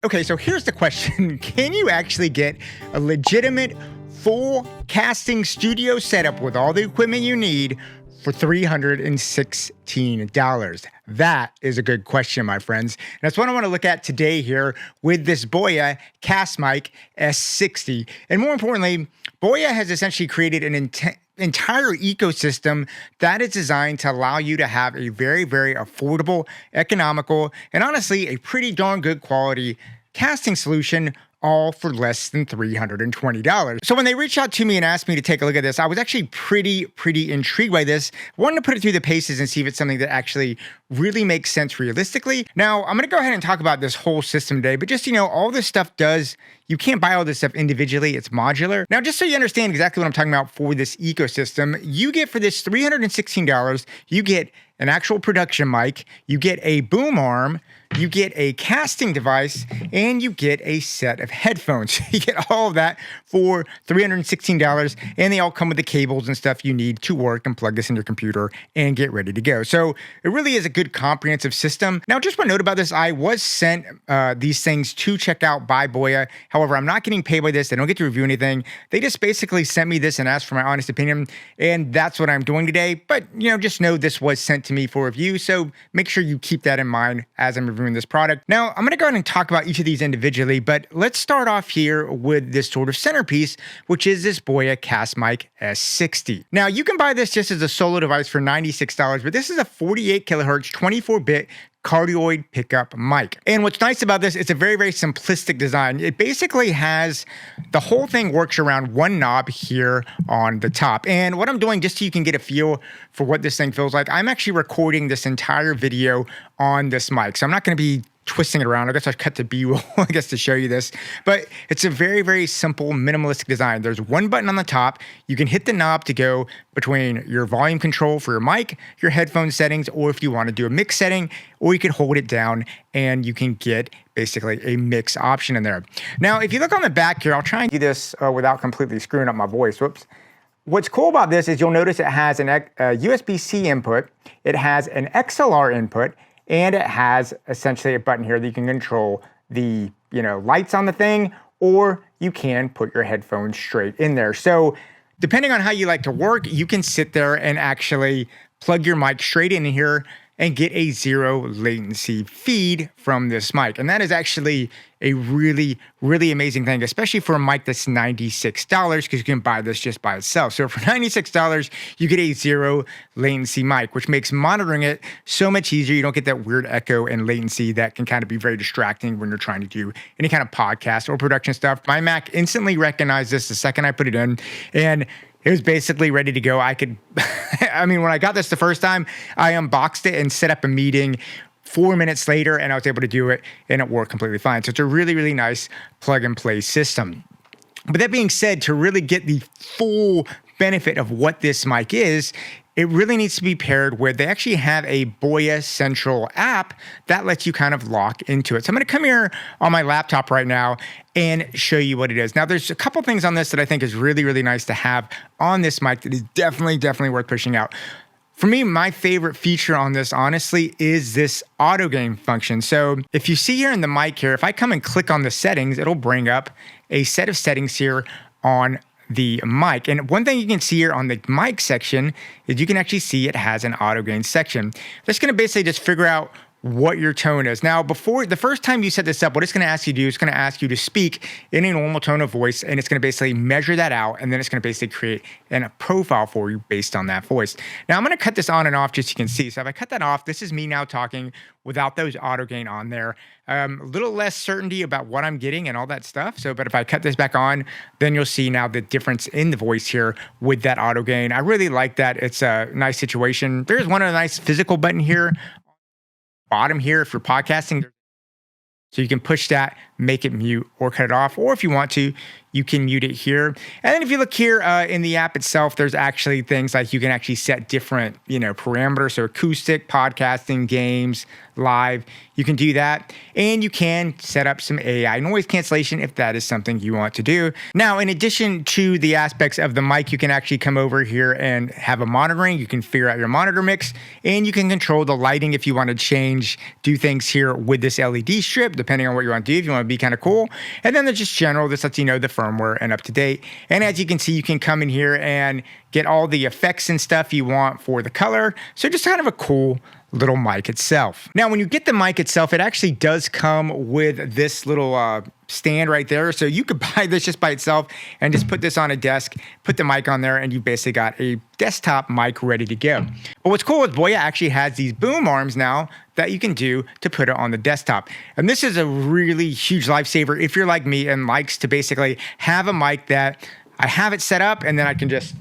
Okay, so here's the question. Can you actually get a legitimate full casting studio setup with all the equipment you need for $316? That is a good question, my friends. And that's what I want to look at today here with this Boya CastMic S60. And more importantly, Boya has essentially created an entire ecosystem that is designed to allow you to have a very, very affordable, economical, and honestly, a pretty darn good quality casting solution, all for less than $320. So when they reached out to me and asked me to take a look at this, I was actually pretty intrigued by this. Wanted to put it through the paces and see if it's something that actually really makes sense realistically. Now, I'm going to go ahead and talk about this whole system today, but just, all this stuff you can't buy all this stuff individually. It's modular. Now, just so you understand exactly what I'm talking about for this ecosystem, you get for this $316, you get an actual production mic, you get a boom arm, you get a casting device, and you get a set of headphones. You get all of that for $316, and they all come with the cables and stuff you need to work and plug this in your computer and get ready to go. So it really is a good comprehensive system. Now, just one note about this, I was sent these things to check out by Boya. However, I'm not getting paid by this. They don't get to review anything. They just basically sent me this and asked for my honest opinion, and that's what I'm doing today. But, just know this was sent to me for review, so make sure you keep that in mind as I'm reviewing this product. Now, I'm going to go ahead and talk about each of these individually, but let's start off here with this sort of centerpiece, which is this Boya CastMic S60. Now, you can buy this just as a solo device for $96, but this is a 48 kilohertz, 24-bit cardioid pickup mic. And what's nice about this, it's a very, very simplistic design. It basically has, the whole thing works around one knob here on the top. And what I'm doing, just so you can get a feel for what this thing feels like, I'm actually recording this entire video on this mic. So I'm not going to be twisting it around. I guess I cut the B-roll, to show you this. But it's a very, very simple, minimalistic design. There's one button on the top. You can hit the knob to go between your volume control for your mic, your headphone settings, or if you want to do a mix setting, or you can hold it down and you can get basically a mix option in there. Now, if you look on the back here, I'll try and do this without completely screwing up my voice. Whoops. What's cool about this is you'll notice it has a USB-C input, it has an XLR input, and it has essentially a button here that you can control the, lights on the thing, or you can put your headphones straight in there. So depending on how you like to work, you can sit there and actually plug your mic straight in here and get a zero latency feed from this mic. And that is actually a really, really amazing thing, especially for a mic that's $96, because you can buy this just by itself. So for $96, you get a zero latency mic, which makes monitoring it so much easier. You don't get that weird echo and latency that can kind of be very distracting when you're trying to do any kind of podcast or production stuff. My Mac instantly recognized this the second I put it in, and it was basically ready to go. when I got this the first time, I unboxed it and set up a meeting 4 minutes later, and I was able to do it, and it worked completely fine. So it's a really, really nice plug-and-play system. But that being said, to really get the full benefit of what this mic is, it really needs to be paired with, they actually have a Boya Central App that lets you kind of lock into it. So I'm going to come here on my laptop right now and show you what it is. Now, there's a couple things on this that I think is really, really nice to have on this mic that is definitely worth pushing out. For me, my favorite feature on this, honestly, is this auto gain function. So if you see here in the mic here, if I come and click on the settings, it'll bring up a set of settings here on the mic. And one thing you can see here on the mic section is you can actually see it has an auto gain section. That's going to basically just figure out what your tone is. Now, before the first time you set this up, what it's going to ask you to do is going to ask you to speak in a normal tone of voice, and it's going to basically measure that out, and then it's going to basically create a profile for you based on that voice. Now, I'm going to cut this on and off just so you can see. So if I cut that off, this is me now talking without those auto gain on there. A little less certainty about what I'm getting and all that stuff. But if I cut this back on, then you'll see now the difference in the voice here with that auto gain. I really like that. It's a nice situation. There's one of the nice physical button here. Bottom here if you're podcasting, so you can push that, make it mute or cut it off, or if you want to, you can mute it here. And then if you look here in the app itself, there's actually things like you can actually set different, parameters. So acoustic, podcasting, games, live, you can do that. And you can set up some AI noise cancellation if that is something you want to do. Now, in addition to the aspects of the mic, you can actually come over here and have a monitoring. You can figure out your monitor mix, and you can control the lighting if you want to do things here with this LED strip, depending on what you want to do. If you want to be kind of cool. And then there's just general, this lets you know the firmware and up to date. And as you can see, you can come in here and get all the effects and stuff you want for the color. So just kind of a cool little mic itself. Now, when you get the mic itself, it actually does come with this little stand right there. So you could buy this just by itself and just put this on a desk, put the mic on there, and you basically got a desktop mic ready to go. But what's cool is Boya actually has these boom arms now that you can do to put it on the desktop. And this is a really huge lifesaver if you're like me and likes to basically have a mic that I have it set up and then I can just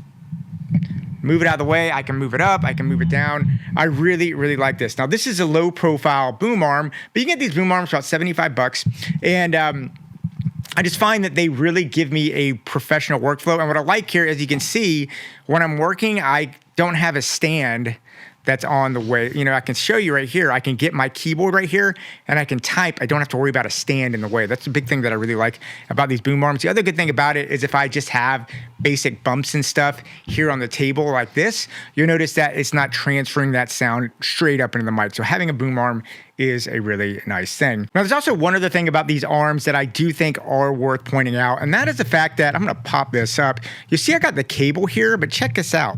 move it out of the way. I can move it up. I can move it down. I really, really like this. Now, this is a low profile boom arm, but you can get these boom arms for about 75 bucks. And I just find that they really give me a professional workflow. And what I like here, as you can see, when I'm working, I don't have a stand that's on the way. You know, I can show you right here. I can get my keyboard right here and I can type. I don't have to worry about a stand in the way. That's the big thing that I really like about these boom arms. The other good thing about it is if I just have basic bumps and stuff here on the table like this, you'll notice that it's not transferring that sound straight up into the mic. So having a boom arm is a really nice thing. Now, there's also one other thing about these arms that I do think are worth pointing out, and that is the fact that I'm gonna pop this up. You see I got the cable here, but check this out.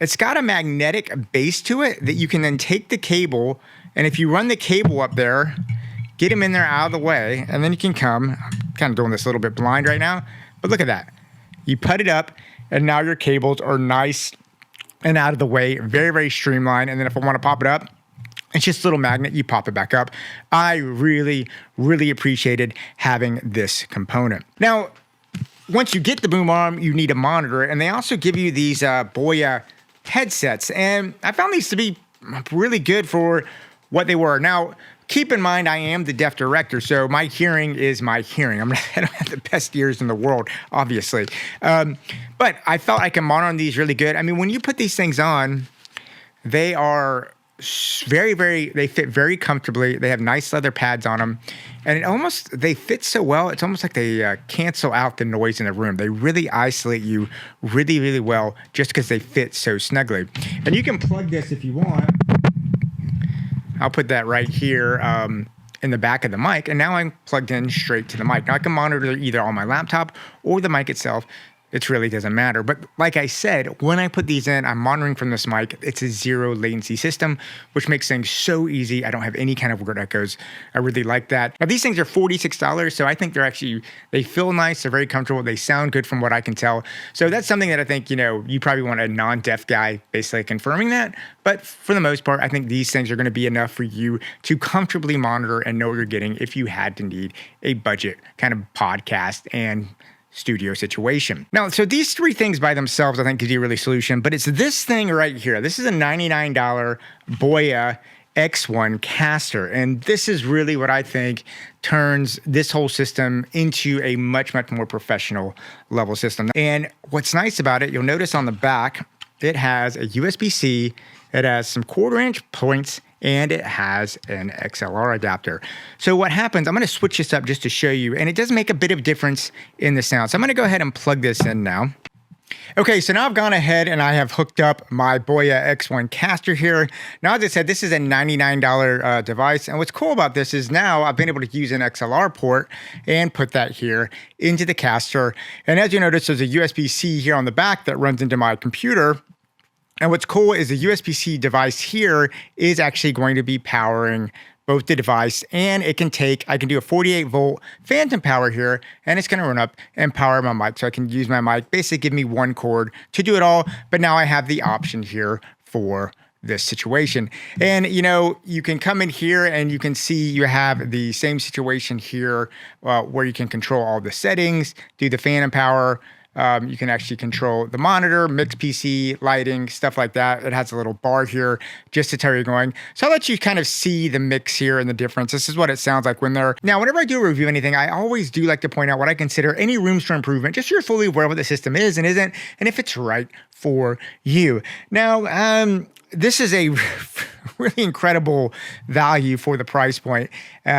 It's got a magnetic base to it that you can then take the cable, and if you run the cable up there, get them in there out of the way, and then you can come. I'm kind of doing this a little bit blind right now, but look at that. You put it up, and now your cables are nice and out of the way, very, very streamlined. And then if I want to pop it up, it's just a little magnet, you pop it back up. I really, really appreciated having this component. Now, once you get the boom arm, you need a monitor, and they also give you these Boya headsets, and I found these to be really good for what they were. Now, keep in mind, I am the deaf director, so my hearing is my hearing. I don't have the best ears in the world, obviously. But I felt I can monitor these really good. I mean, when you put these things on, they are they fit very comfortably. They have nice leather pads on them, and they fit so well. It's almost like they cancel out the noise in the room. They really isolate you really, really well just because they fit so snugly. And you can plug this if you want. I'll put that right here in the back of the mic, and now I'm plugged in straight to the mic. Now I can monitor either on my laptop or the mic itself. It really doesn't matter. But like I said, when I put these in, I'm monitoring from this mic. It's a zero latency system, which makes things so easy. I don't have any kind of weird echoes. I really like that. Now, these things are $46, so I think they feel nice. They're very comfortable. They sound good from what I can tell. So that's something that I think, you probably want a non-deaf guy basically confirming that. But for the most part, I think these things are going to be enough for you to comfortably monitor and know what you're getting if you had to need a budget kind of podcast and studio situation. Now, so these three things by themselves, I think, could be a really solution, but it's this thing right here. This is a $99 Boya X1 caster, and this is really what I think turns this whole system into a much, much more professional level system. And what's nice about it, you'll notice on the back, it has a USB-C, it has some 1/4-inch points, and it has an XLR adapter. So what happens, I'm going to switch this up just to show you, and it does make a bit of difference in the sound. So I'm going to go ahead and plug this in now. Okay, so now I've gone ahead and I have hooked up my Boya X1 caster here. Now, as I said, this is a $99 device, and what's cool about this is now I've been able to use an XLR port and put that here into the caster. And as you notice, there's a USB-C here on the back that runs into my computer. And what's cool is the USB-C device here is actually going to be powering both the device, and I can do a 48-volt phantom power here, and it's going to run up and power my mic. So I can use my mic, basically give me one cord to do it all, but now I have the option here for this situation. And, you can come in here and you can see you have the same situation here where you can control all the settings, do the phantom power. You can actually control the monitor, mix PC, lighting, stuff like that. It has a little bar here just to tell you going. So I'll let you kind of see the mix here and the difference. This is what it sounds like Now, whenever I do a review anything, I always do like to point out what I consider any rooms for improvement, just so you're fully aware of what the system is and isn't, and if it's right for you. Now, this is a really incredible value for the price point,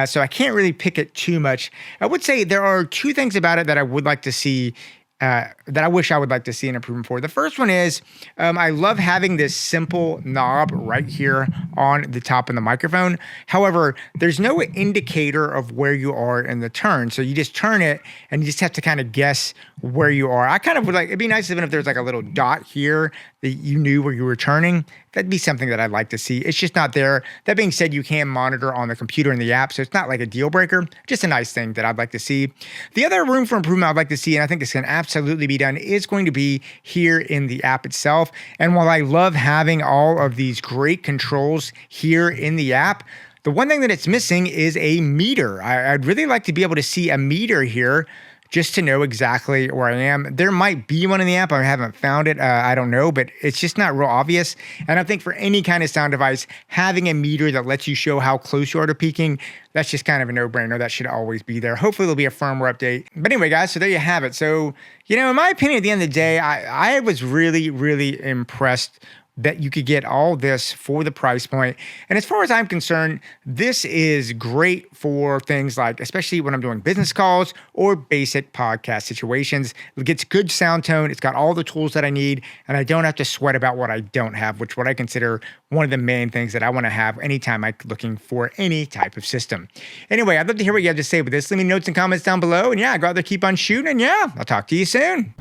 so I can't really pick it too much. I would say there are two things about it that I would like to see that I wish I would like to see an improvement for. The first one is I love having this simple knob right here on the top of the microphone. However, there's no indicator of where you are in the turn. So you just turn it and you just have to kind of guess where you are. I kind of would like, it'd be nice even if there's like a little dot here that you knew where you were turning. That'd be something that I'd like to see. It's just not there. That being said, you can monitor on the computer in the app, so it's not like a deal breaker. Just a nice thing that I'd like to see. The other room for improvement I'd like to see, and I think this can absolutely be done, is going to be here in the app itself. And while I love having all of these great controls here in the app, the one thing that it's missing is a meter. I'd really like to be able to see a meter here just to know exactly where I am. There might be one in the app. I haven't found it. I don't know, but it's just not real obvious. And I think for any kind of sound device, having a meter that lets you show how close you are to peaking, that's just kind of a no-brainer. That should always be there. Hopefully there'll be a firmware update. But anyway, guys, so there you have it. So, in my opinion, at the end of the day, I was really, really impressed that you could get all this for the price point. And as far as I'm concerned, this is great for things like, especially when I'm doing business calls or basic podcast situations. It gets good sound tone. It's got all the tools that I need, and I don't have to sweat about what I don't have, which what I consider one of the main things that I want to have anytime I'm looking for any type of system. Anyway, I'd love to hear what you have to say with this. Leave me notes and comments down below. And yeah, go out there, keep on shooting. And yeah, I'll talk to you soon.